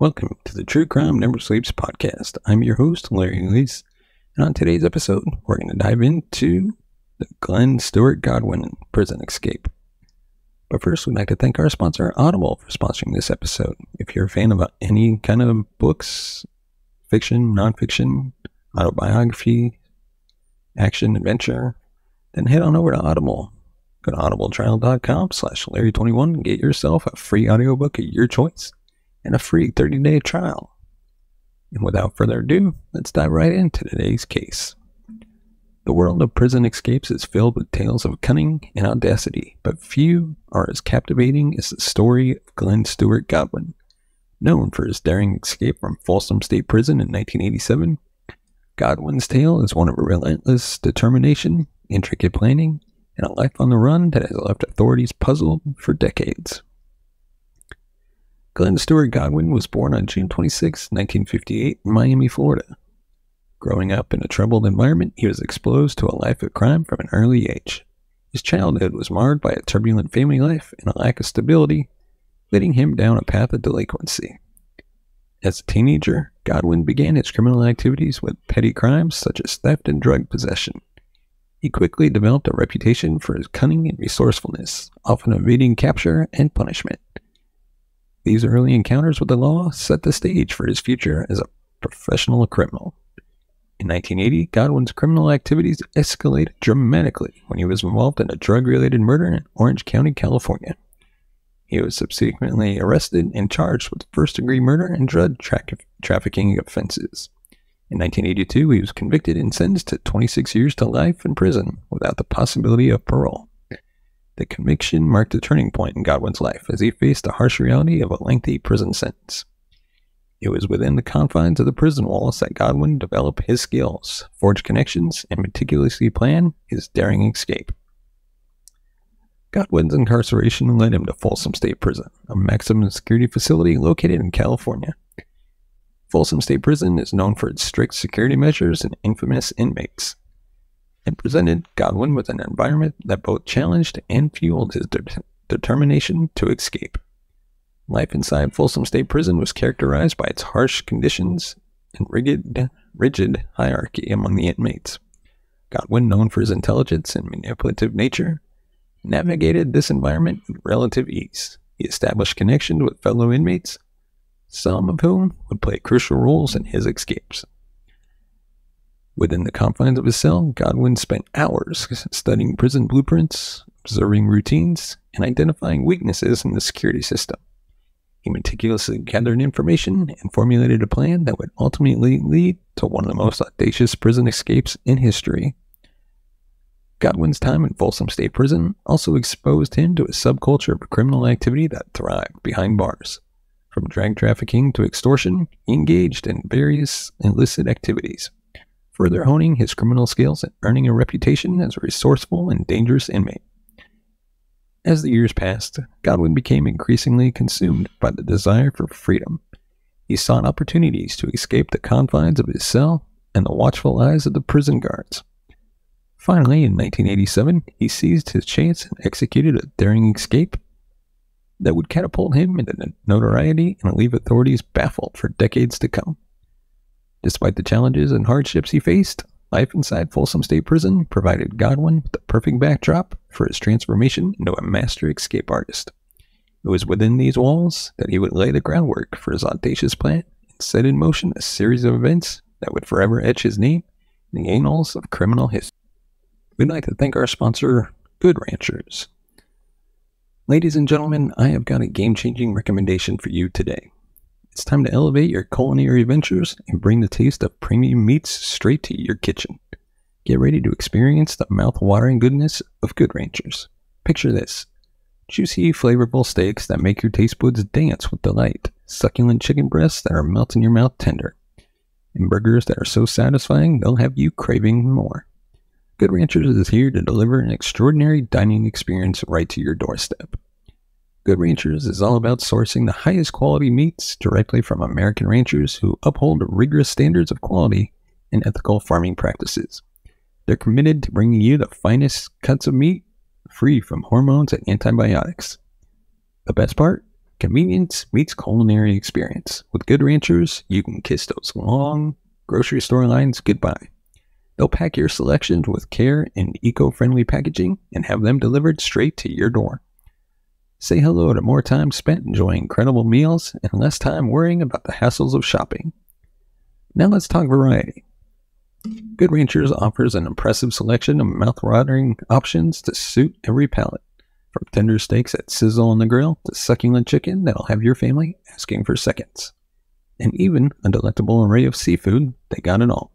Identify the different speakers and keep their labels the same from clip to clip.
Speaker 1: Welcome to the True Crime Never Sleeps podcast. I'm your host, Larry Leese, and on today's episode, we're going to dive into the Glen Stewart Godwin prison escape. But first, we'd like to thank our sponsor, Audible, for sponsoring this episode. If you're a fan of any kind of books, fiction, nonfiction, autobiography, action, adventure, then head on over to Audible. Go to audibletrial.com/Larry21 and get yourself a free audiobook of your choice and a free 30-day trial. And without further ado, let's dive right into today's case. The world of prison escapes is filled with tales of cunning and audacity, but few are as captivating as the story of Glen Stewart Godwin. Known for his daring escape from Folsom State Prison in 1987, Godwin's tale is one of relentless determination, intricate planning, and a life on the run that has left authorities puzzled for decades. Glen Stewart Godwin was born on June 26, 1958 in Miami, Florida. Growing up in a troubled environment, he was exposed to a life of crime from an early age. His childhood was marred by a turbulent family life and a lack of stability, leading him down a path of delinquency. As a teenager, Godwin began his criminal activities with petty crimes such as theft and drug possession. He quickly developed a reputation for his cunning and resourcefulness, often evading capture and punishment. These early encounters with the law set the stage for his future as a professional criminal. In 1980, Godwin's criminal activities escalated dramatically when he was involved in a drug-related murder in Orange County, California. He was subsequently arrested and charged with first-degree murder and drug trafficking offenses. In 1982, he was convicted and sentenced to 26 years to life in prison without the possibility of parole. The conviction marked a turning point in Godwin's life as he faced the harsh reality of a lengthy prison sentence. It was within the confines of the prison walls that Godwin developed his skills, forged connections, and meticulously planned his daring escape. Godwin's incarceration led him to Folsom State Prison, a maximum security facility located in California. Folsom State Prison is known for its strict security measures and infamous inmates, and presented Godwin with an environment that both challenged and fueled his determination to escape. Life inside Folsom State Prison was characterized by its harsh conditions and rigid hierarchy among the inmates. Godwin, known for his intelligence and manipulative nature, navigated this environment with relative ease. He established connections with fellow inmates, some of whom would play crucial roles in his escapes. Within the confines of his cell, Godwin spent hours studying prison blueprints, observing routines, and identifying weaknesses in the security system. He meticulously gathered information and formulated a plan that would ultimately lead to one of the most audacious prison escapes in history. Godwin's time in Folsom State Prison also exposed him to a subculture of criminal activity that thrived behind bars. From drug trafficking to extortion, he engaged in various illicit activities, further honing his criminal skills and earning a reputation as a resourceful and dangerous inmate. As the years passed, Godwin became increasingly consumed by the desire for freedom. He sought opportunities to escape the confines of his cell and the watchful eyes of the prison guards. Finally, in 1987, he seized his chance and executed a daring escape that would catapult him into notoriety and leave authorities baffled for decades to come. Despite the challenges and hardships he faced, life inside Folsom State Prison provided Godwin with the perfect backdrop for his transformation into a master escape artist. It was within these walls that he would lay the groundwork for his audacious plan and set in motion a series of events that would forever etch his name in the annals of criminal history. We'd like to thank our sponsor, Good Ranchers. Ladies and gentlemen, I have got a game-changing recommendation for you today. It's time to elevate your culinary adventures and bring the taste of premium meats straight to your kitchen. Get ready to experience the mouth-watering goodness of Good Ranchers. Picture this: juicy, flavorful steaks that make your taste buds dance with delight, succulent chicken breasts that are melt in your mouth tender, and burgers that are so satisfying they'll have you craving more. Good Ranchers is here to deliver an extraordinary dining experience right to your doorstep. Good Ranchers is all about sourcing the highest quality meats directly from American ranchers who uphold rigorous standards of quality and ethical farming practices. They're committed to bringing you the finest cuts of meat free from hormones and antibiotics. The best part? Convenience meets culinary experience. With Good Ranchers, you can kiss those long grocery store lines goodbye. They'll pack your selections with care in eco-friendly packaging and have them delivered straight to your door. Say hello to more time spent enjoying incredible meals and less time worrying about the hassles of shopping. Now let's talk variety. Good Ranchers offers an impressive selection of mouth-watering options to suit every palate. From tender steaks that sizzle on the grill to succulent chicken that'll have your family asking for seconds. And even a delectable array of seafood, they got it all.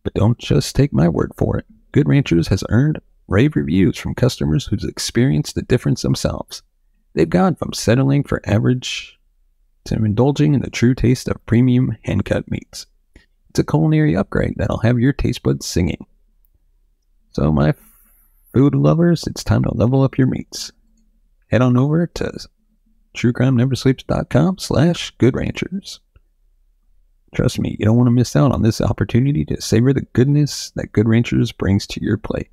Speaker 1: But don't just take my word for it. Good Ranchers has earned rave reviews from customers who've experienced the difference themselves. They've gone from settling for average to indulging in the true taste of premium hand-cut meats. It's a culinary upgrade that'll have your taste buds singing. So my food lovers, it's time to level up your meats. Head on over to truecrimeneversleeps.com/GoodRanchers. Trust me, you don't want to miss out on this opportunity to savor the goodness that Good Ranchers brings to your plate.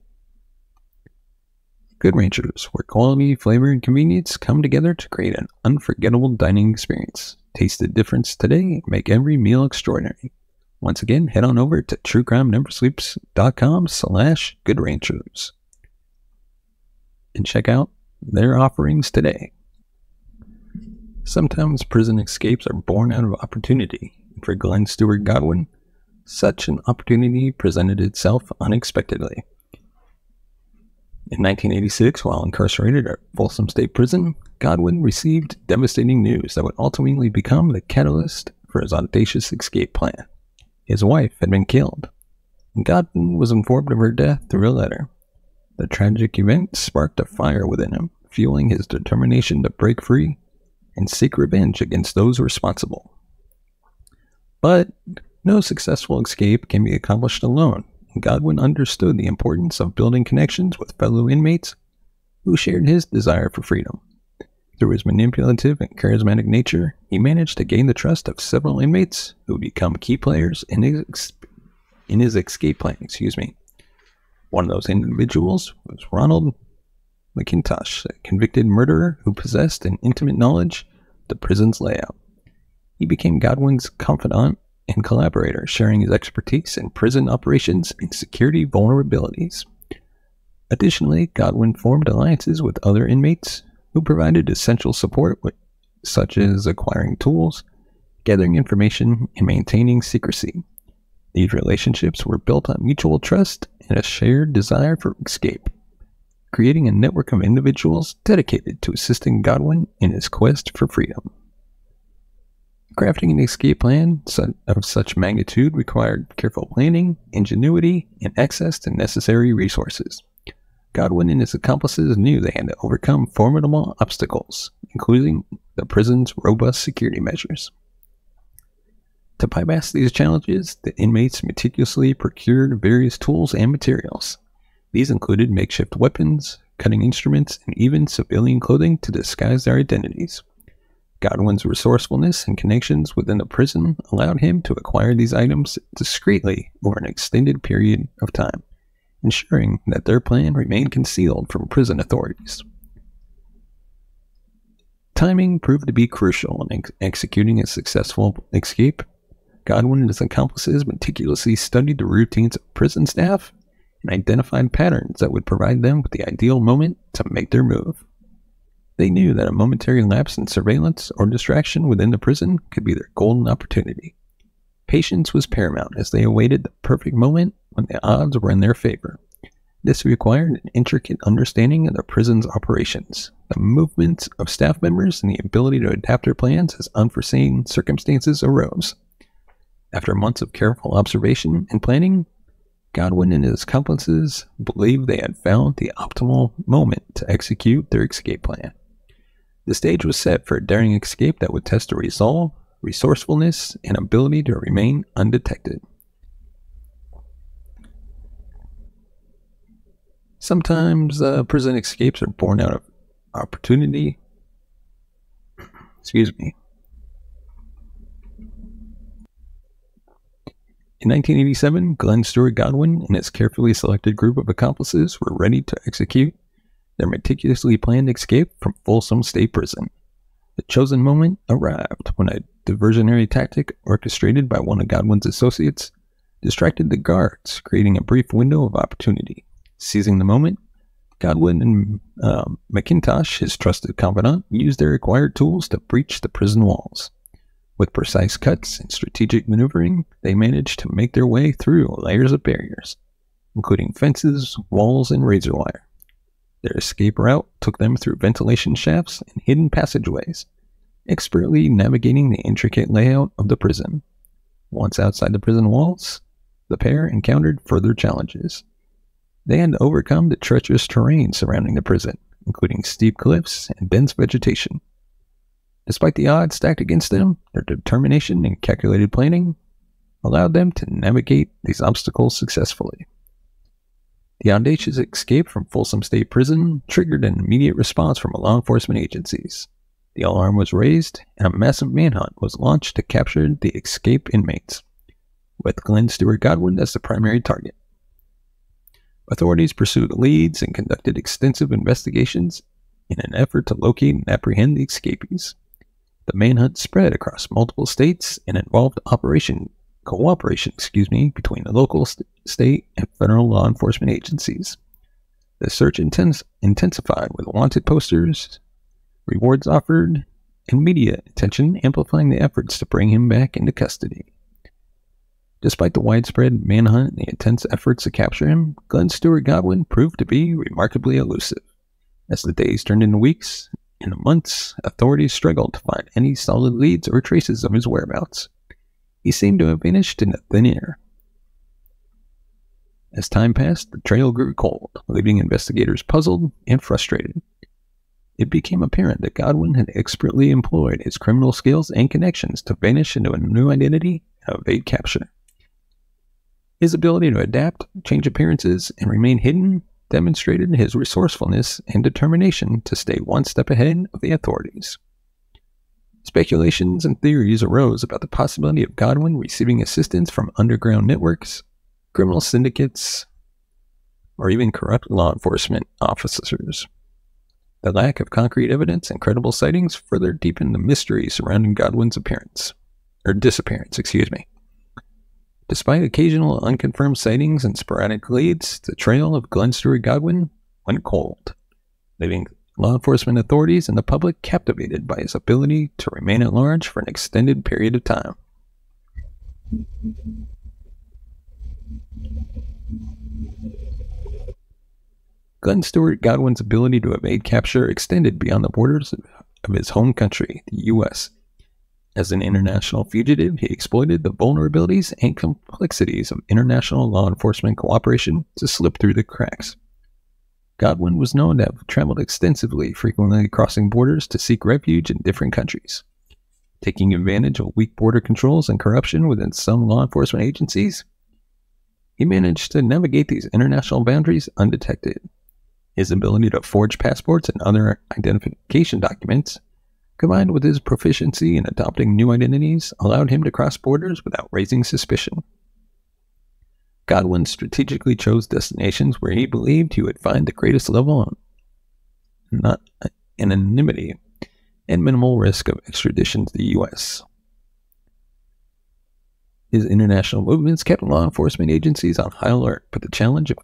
Speaker 1: Good Ranchers, where quality, flavor, and convenience come together to create an unforgettable dining experience. Taste the difference today and make every meal extraordinary. Once again, head on over to truecrimeneversleeps.com/GoodRanchers and check out their offerings today. Sometimes prison escapes are born out of opportunity. For Glen, Stewart, Godwin, such an opportunity presented itself unexpectedly. In 1986, while incarcerated at Folsom State Prison, Godwin received devastating news that would ultimately become the catalyst for his audacious escape plan. His wife had been killed, and Godwin was informed of her death through a letter. The tragic event sparked a fire within him, fueling his determination to break free and seek revenge against those responsible. But no successful escape can be accomplished alone, and Godwin understood the importance of building connections with fellow inmates who shared his desire for freedom. Through his manipulative and charismatic nature, he managed to gain the trust of several inmates who would become key players in his escape plan. One of those individuals was Ronald McIntosh, a convicted murderer who possessed an intimate knowledge of the prison's layout. He became Godwin's confidant and collaborator, sharing his expertise in prison operations and security vulnerabilities. Additionally, Godwin formed alliances with other inmates who provided essential support, such as acquiring tools, gathering information, and maintaining secrecy. These relationships were built on mutual trust and a shared desire for escape, creating a network of individuals dedicated to assisting Godwin in his quest for freedom. Crafting an escape plan of such magnitude required careful planning, ingenuity, and access to necessary resources. Godwin and his accomplices knew they had to overcome formidable obstacles, including the prison's robust security measures. To bypass these challenges, the inmates meticulously procured various tools and materials. These included makeshift weapons, cutting instruments, and even civilian clothing to disguise their identities. Godwin's resourcefulness and connections within the prison allowed him to acquire these items discreetly over an extended period of time, ensuring that their plan remained concealed from prison authorities. Timing proved to be crucial in executing a successful escape. Godwin and his accomplices meticulously studied the routines of prison staff and identified patterns that would provide them with the ideal moment to make their move. They knew that a momentary lapse in surveillance or distraction within the prison could be their golden opportunity. Patience was paramount as they awaited the perfect moment when the odds were in their favor. This required an intricate understanding of the prison's operations, the movements of staff members, and the ability to adapt their plans as unforeseen circumstances arose. After months of careful observation and planning, Godwin and his accomplices believed they had found the optimal moment to execute their escape plan. The stage was set for a daring escape that would test their resolve, resourcefulness, and ability to remain undetected. Sometimes prison escapes are born out of opportunity. In 1987, Glen, Stewart, Godwin and his carefully selected group of accomplices were ready to execute their meticulously planned escape from Folsom State Prison. The chosen moment arrived when a diversionary tactic orchestrated by one of Godwin's associates distracted the guards, creating a brief window of opportunity. Seizing the moment, Godwin and McIntosh, his trusted confidant, used their acquired tools to breach the prison walls. With precise cuts and strategic maneuvering, they managed to make their way through layers of barriers, including fences, walls, and razor wire. Their escape route took them through ventilation shafts and hidden passageways, expertly navigating the intricate layout of the prison. Once outside the prison walls, the pair encountered further challenges. They had to overcome the treacherous terrain surrounding the prison, including steep cliffs and dense vegetation. Despite the odds stacked against them, their determination and calculated planning allowed them to navigate these obstacles successfully. The audacious escape from Folsom State Prison triggered an immediate response from law enforcement agencies. The alarm was raised, and a massive manhunt was launched to capture the escaped inmates, with Glen Stewart Godwin as the primary target. Authorities pursued leads and conducted extensive investigations in an effort to locate and apprehend the escapees. The manhunt spread across multiple states and involved cooperation between the local, state, and federal law enforcement agencies. The search intensified with wanted posters, rewards offered, and media attention amplifying the efforts to bring him back into custody. Despite the widespread manhunt and the intense efforts to capture him, Glen Stewart Godwin proved to be remarkably elusive. As the days turned into weeks and months, authorities struggled to find any solid leads or traces of his whereabouts. He seemed to have vanished into thin air. As time passed, the trail grew cold, leaving investigators puzzled and frustrated. It became apparent that Godwin had expertly employed his criminal skills and connections to vanish into a new identity and evade capture. His ability to adapt, change appearances, and remain hidden demonstrated his resourcefulness and determination to stay one step ahead of the authorities. Speculations and theories arose about the possibility of Godwin receiving assistance from underground networks, criminal syndicates, or even corrupt law enforcement officers. The lack of concrete evidence and credible sightings further deepened the mystery surrounding Godwin's disappearance. Despite occasional unconfirmed sightings and sporadic leads, the trail of Glen Stewart Godwin went cold, leaving law enforcement authorities and the public captivated by his ability to remain at large for an extended period of time. Glen Stewart Godwin's ability to evade capture extended beyond the borders of his home country, the U.S. As an international fugitive, he exploited the vulnerabilities and complexities of international law enforcement cooperation to slip through the cracks. Godwin was known to have traveled extensively, frequently crossing borders to seek refuge in different countries. Taking advantage of weak border controls and corruption within some law enforcement agencies, he managed to navigate these international boundaries undetected. His ability to forge passports and other identification documents, combined with his proficiency in adopting new identities, allowed him to cross borders without raising suspicion. Godwin strategically chose destinations where he believed he would find the greatest level of anonymity and minimal risk of extradition to the U.S. His international movements kept law enforcement agencies on high alert, but the challenge of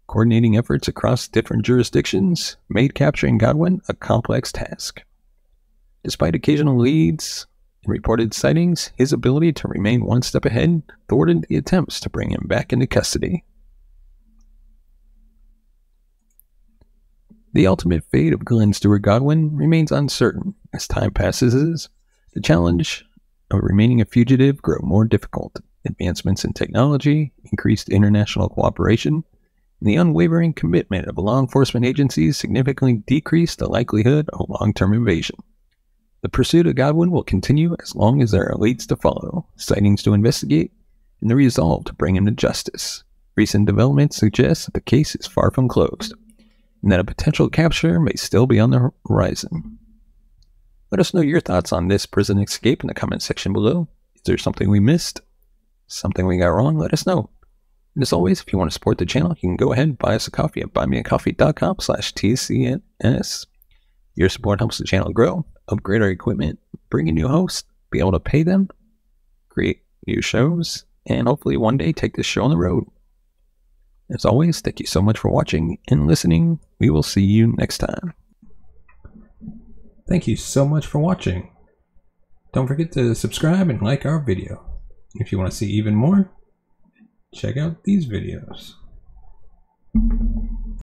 Speaker 1: coordinating efforts across different jurisdictions made capturing Godwin a complex task. Despite occasional leads and reported sightings, his ability to remain one step ahead thwarted the attempts to bring him back into custody. The ultimate fate of Glen Stewart Godwin remains uncertain. As time passes, the challenge of remaining a fugitive grew more difficult. Advancements in technology, increased international cooperation, and the unwavering commitment of law enforcement agencies significantly decreased the likelihood of long-term evasion. The pursuit of Godwin will continue as long as there are leads to follow, sightings to investigate, and the resolve to bring him to justice. Recent developments suggest that the case is far from closed, and that a potential capture may still be on the horizon. Let us know your thoughts on this prison escape in the comment section below. Is there something we missed? Something we got wrong? Let us know. And as always, if you want to support the channel, you can go ahead and buy us a coffee at buymeacoffee.com/TCNS. Your support helps the channel grow. upgrade our equipment, bring in new hosts, be able to pay them, create new shows, and hopefully one day take this show on the road. As always, thank you so much for watching and listening. We will see you next time. Thank you so much for watching. Don't forget to subscribe and like our video. If you want to see even more, check out these videos.